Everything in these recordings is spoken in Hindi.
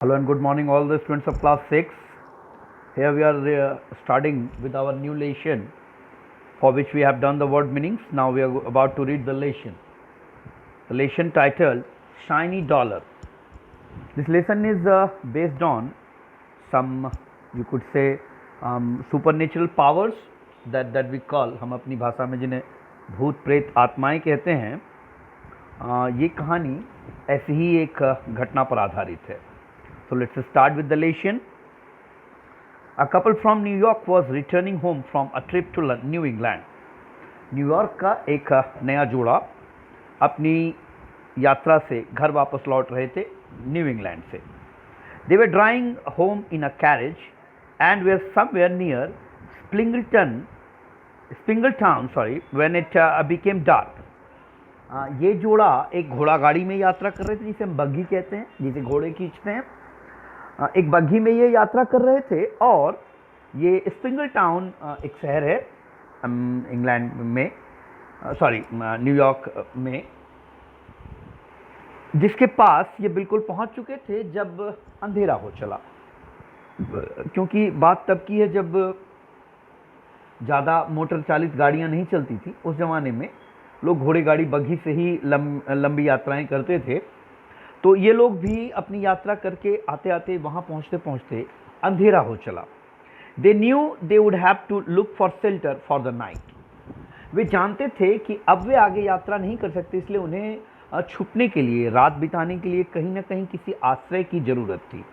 Hello and good morning all the students of class 6. Here we are starting with our new lesson for which we have done the word meanings. Now we are about to read the lesson. The lesson titled Shiny Dollar. This lesson is based on some, you could say, supernatural powers that we call, हम अपनी भाषा में जिन्हें भूत प्रेत आत्माएं कहते हैं. ये कहानी ऐसी ही एक घटना पर आधारित है. So let's start with the lesson. A couple from New York was returning home from a trip to New England. New York का एक नया जोड़ा अपनी यात्रा से घर वापस लौट रहे थे न्यू इंग्लैंड से. They were driving home in a carriage and were somewhere near Springletown, when it became dark. ये जोड़ा एक घोड़ा गाड़ी में यात्रा कर रहे थे, जिसे हम बग्घी कहते हैं, जिसे घोड़े खींचते हैं. एक बग्घी में ये यात्रा कर रहे थे और ये स्प्रिंगल टाउन एक शहर है इंग्लैंड में, न्यूयॉर्क में, जिसके पास ये बिल्कुल पहुंच चुके थे जब अंधेरा हो चला. क्योंकि बात तब की है जब ज़्यादा मोटर चालित गाड़ियां नहीं चलती थी. उस ज़माने में लोग घोड़े गाड़ी बग्घी से ही लंबी यात्राएं करते थे. तो ये लोग भी अपनी यात्रा करके आते आते वहाँ पहुँचते पहुँचते अंधेरा हो चला. They knew they would have to look for shelter for the night. वे जानते थे कि अब वे आगे यात्रा नहीं कर सकते, इसलिए उन्हें छुपने के लिए, रात बिताने के लिए कहीं ना कहीं किसी आश्रय की ज़रूरत थी.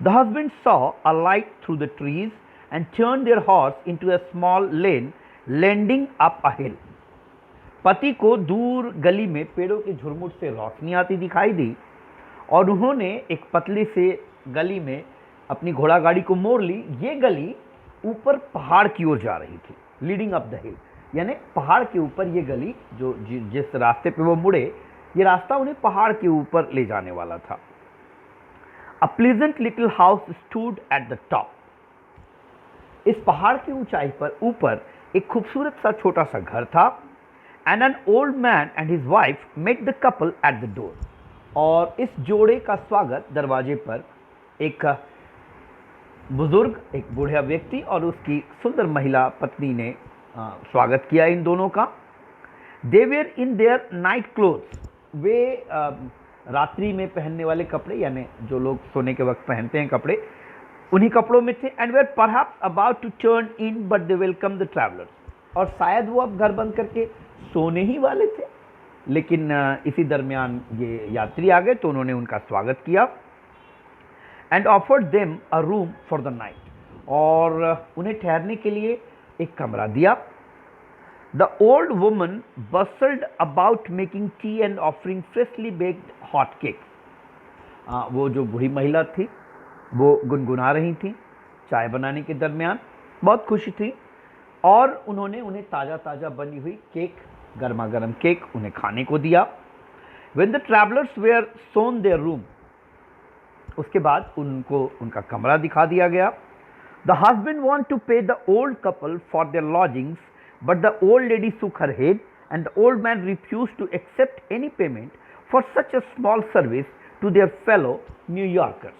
The husband saw a light through the trees and turn their horse into a small lane landing up a hill. पति को दूर गली में पेड़ों के झुरमुट से रोशनी आती दिखाई दी और उन्होंने एक पतली से गली में अपनी घोड़ा गाड़ी को मोड़ ली. ये गली ऊपर पहाड़ की ओर जा रही थी, लीडिंग अप द हिल, यानी पहाड़ के ऊपर ये गली जो जिस रास्ते पे वो मुड़े, ये रास्ता उन्हें पहाड़ के ऊपर ले जाने वाला था. अ pleasant little house stood at the top. इस पहाड़ की ऊंचाई पर ऊपर एक खूबसूरत सा छोटा सा घर था. And an old man and his wife met the couple at the door. और इस जोड़े का स्वागत दरवाजे पर एक बुजुर्ग, एक बूढ़ा व्यक्ति और उसकी सुंदर महिला पत्नी ने स्वागत किया इन दोनों का. They were in their night clothes. वे रात्रि में पहनने वाले कपड़े, यानी जो लोग सोने के वक्त पहनते हैं कपड़े, उन्हीं कपड़ों में थे. And were perhaps about to turn in but they welcomed the travelers. और शायद वो अब घर बंद करके सोने ही वाले थे, लेकिन इसी दरमियान ये यात्री आ गए तो उन्होंने उनका स्वागत किया. And offered them a room for the night. और उन्हें ठहरने के लिए एक कमरा दिया. The old woman bustled about making tea and offering freshly baked hot cake. वो जो बूढ़ी महिला थी वो गुनगुना रही थी चाय बनाने के दरमियान, बहुत खुशी थी, और उन्होंने उन्हें ताज़ा ताज़ा बनी हुई केक, गर्मा गर्म केक उन्हें खाने को दिया. When the travelers were shown their room, उसके बाद उनको उनका कमरा दिखा दिया गया. The husband wanted to pay the old couple for their lodgings, but the old lady shook her head and the old man refused to accept any payment for such a small service to their fellow New Yorkers.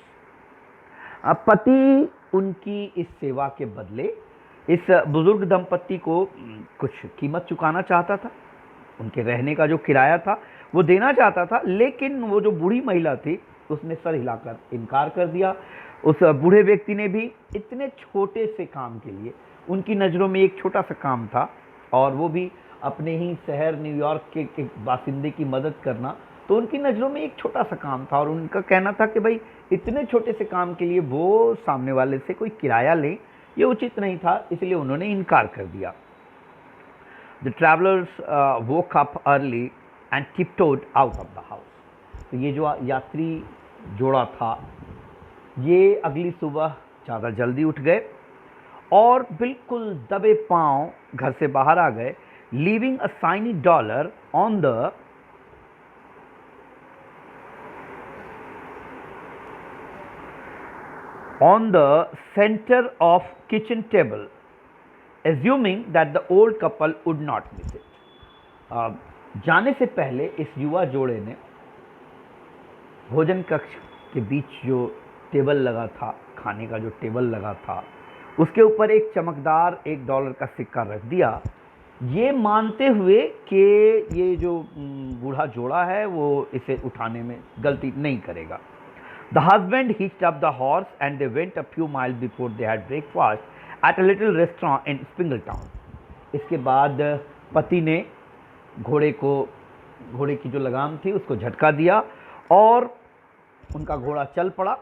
पति उनकी इस सेवा के बदले इस बुजुर्ग दंपत्ति को कुछ कीमत चुकाना चाहता था, उनके रहने का जो किराया था वो देना चाहता था, लेकिन वो जो बूढ़ी महिला थी उसने सर हिलाकर इनकार कर दिया. उस बूढ़े व्यक्ति ने भी इतने छोटे से काम के लिए, उनकी नज़रों में एक छोटा सा काम था और वो भी अपने ही शहर न्यूयॉर्क के बासिंदे की मदद करना, तो उनकी नज़रों में एक छोटा सा काम था और उनका कहना था कि भाई इतने छोटे से काम के लिए वो सामने वाले से कोई किराया लें, ये उचित नहीं था, इसलिए उन्होंने इनकार कर दिया. The travellers woke up early and tiptoed out of the house. तो ये जो यात्री जोड़ा था ये अगली सुबह ज़्यादा जल्दी उठ गए और बिल्कुल दबे पांव घर से बाहर आ गए. Leaving a shiny dollar on the center of kitchen table, assuming that the old couple would not miss it. जाने से पहले इस युवा जोड़े ने भोजन कक्ष के बीच जो टेबल लगा था, खाने का जो टेबल लगा था, उसके ऊपर एक चमकदार $1 का सिक्का रख दिया, ये मानते हुए कि ये जो बूढ़ा जोड़ा है वो इसे उठाने में गलती नहीं करेगा। The husband hitched up the horse and they went a few miles before they had breakfast at a little restaurant in Spingletown. इसके बाद पति ने घोड़े की जो लगाम थी उसको झटका दिया और उनका घोड़ा चल पड़ा।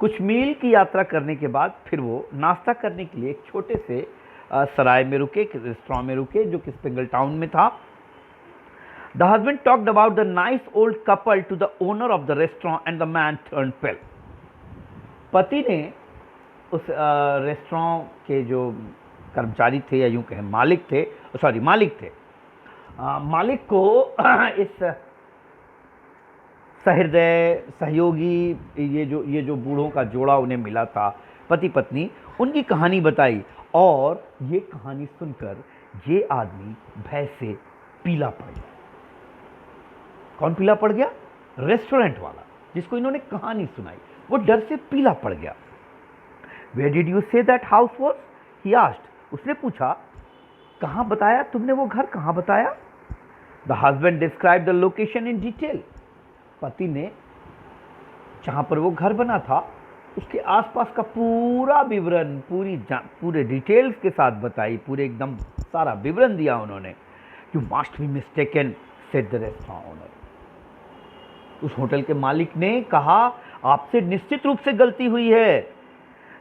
कुछ मील की यात्रा करने के बाद फिर वो नाश्ता करने के लिए एक छोटे से सराय में रुके, एक रेस्टोरेंट में रुके जो कि स्पिंगलटाउन में था। The husband talked about the nice old couple to the owner of the restaurant and the man turned pale. पति ने उस रेस्टोरेंट के जो कर्मचारी थे या यूं कहें मालिक थे, मालिक को इस सहृदय सहयोगी ये जो बूढ़ों का जोड़ा उन्हें मिला था, पति पत्नी, उनकी कहानी बताई और ये कहानी सुनकर ये आदमी भय से पीला पड़ गया। कौन पीला पड़ गया? रेस्टोरेंट वाला जिसको इन्होंने कहानी सुनाई, वो डर से पीला पड़ गया। Where did you say that house was? He asked. उसने पूछा, कहाँ बताया तुमने वो घर, कहाँ बताया? The husband described the location in detail. पति ने जहाँ पर वो घर बना था उसके आसपास का पूरा विवरण, पूरे डिटेल्स के साथ बताई, पूरे एकदम सारा विवरण दिया उन्होंने। You must be mistaken, said the restaurant owner. उस होटल के मालिक ने कहा, आपसे निश्चित रूप से गलती हुई है।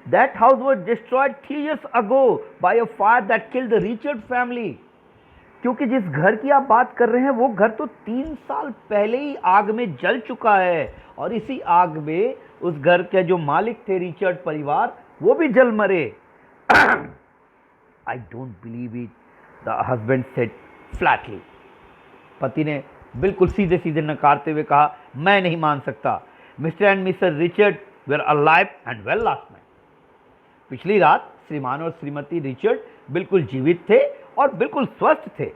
That house was destroyed 3 years ago by a fire that killed the Richard family. क्योंकि जिस घर की आप बात कर रहे हैं वो घर तो 3 साल पहले ही आग में जल चुका है और इसी आग में उस घर के जो मालिक थे, रिचर्ड परिवार, वो भी जल मरे। I don't believe it, the husband said flatly. पति ने बिल्कुल सीधे सीधे नकारते हुए कहा, मैं नहीं मान सकता। Mister and Mrs Richard were alive and well last night. पिछली रात श्रीमान और श्रीमती रिचर्ड बिल्कुल जीवित थे और बिल्कुल स्वस्थ थे।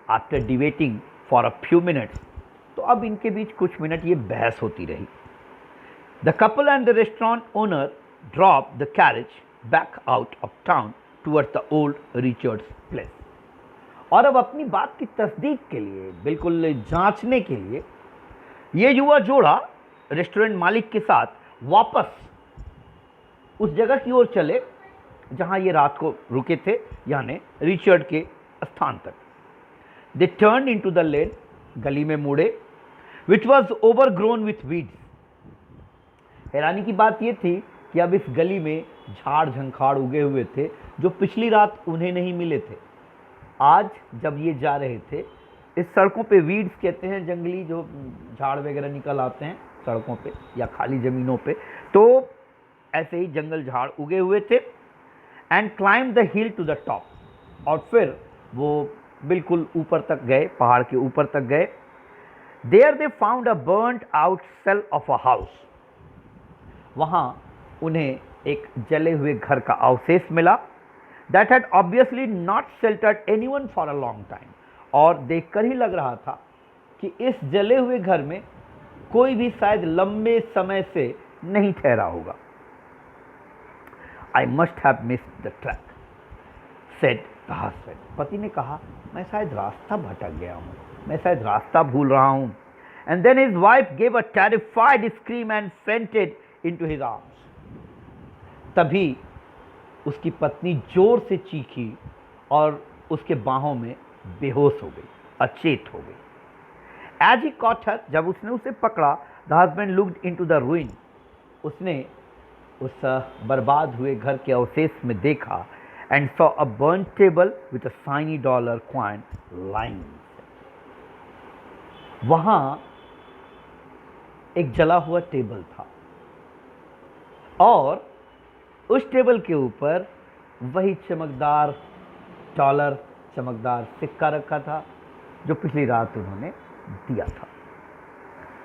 After debating for a few minutes, तो अब इनके बीच कुछ मिनट ये बहस होती रही। The couple and the restaurant owner drop the carriage back out of town towards the old Richards place. और अब अपनी बात की तस्दीक के लिए, बिल्कुल जांचने के लिए, ये युवा जोड़ा रेस्टोरेंट मालिक के साथ वापस उस जगह की ओर चले जहां ये रात को रुके थे, यानी रिचर्ड के स्थान तक। They turn into the lane, गली में मुड़े, which was overgrown with weeds. हैरानी की बात यह थी कि अब इस गली में झाड़ झंखाड़ उगे हुए थे जो पिछली रात उन्हें नहीं मिले थे। आज जब ये जा रहे थे, इस सड़कों पे, वीड्स कहते हैं जंगली जो झाड़ वगैरह निकल आते हैं सड़कों पे या खाली ज़मीनों पे, तो ऐसे ही जंगल झाड़ उगे हुए थे। And climb the hill to the top, और फिर वो बिल्कुल ऊपर तक गए, पहाड़ के ऊपर तक गए। There they found a burned out shell of a house. वहाँ उन्हें एक जले हुए घर का अवशेष मिला। That had obviously not sheltered anyone for a long time. और देखकर ही लग रहा था कि इस जले हुए घर में कोई भी शायद लंबे समय से नहीं ठहरा होगा। I must have missed the track, said the husband. पति ने कहा, मैं शायद रास्ता भटक गया हूँ, मैं शायद रास्ता भूल रहा हूँ। And then his wife gave a terrified scream and fainted into his arms. तभी उसकी पत्नी जोर से चीखी और उसके बाहों में बेहोश हो गई, अचेत हो गई। As he caught her, जब उसने उसे पकड़ा, the husband looked into the ruin. उसने उस बर्बाद हुए घर के अवशेष में देखा, and saw a burnt table with a shiny dollar coin lying. वहाँ एक जला हुआ टेबल था और उस टेबल के ऊपर वही चमकदार डॉलर, चमकदार सिक्का रखा था जो पिछली रात उन्होंने दिया था।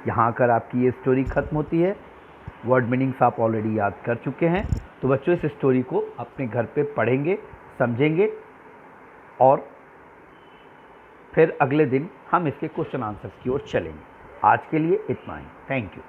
यहाँ आकर आपकी ये स्टोरी खत्म होती है। वर्ड मीनिंग्स आप ऑलरेडी याद कर चुके हैं, तो बच्चों इस स्टोरी को अपने घर पे पढ़ेंगे, समझेंगे और फिर अगले दिन हम इसके क्वेश्चन आंसर्स की ओर चलेंगे। आज के लिए इतना ही। Thank you.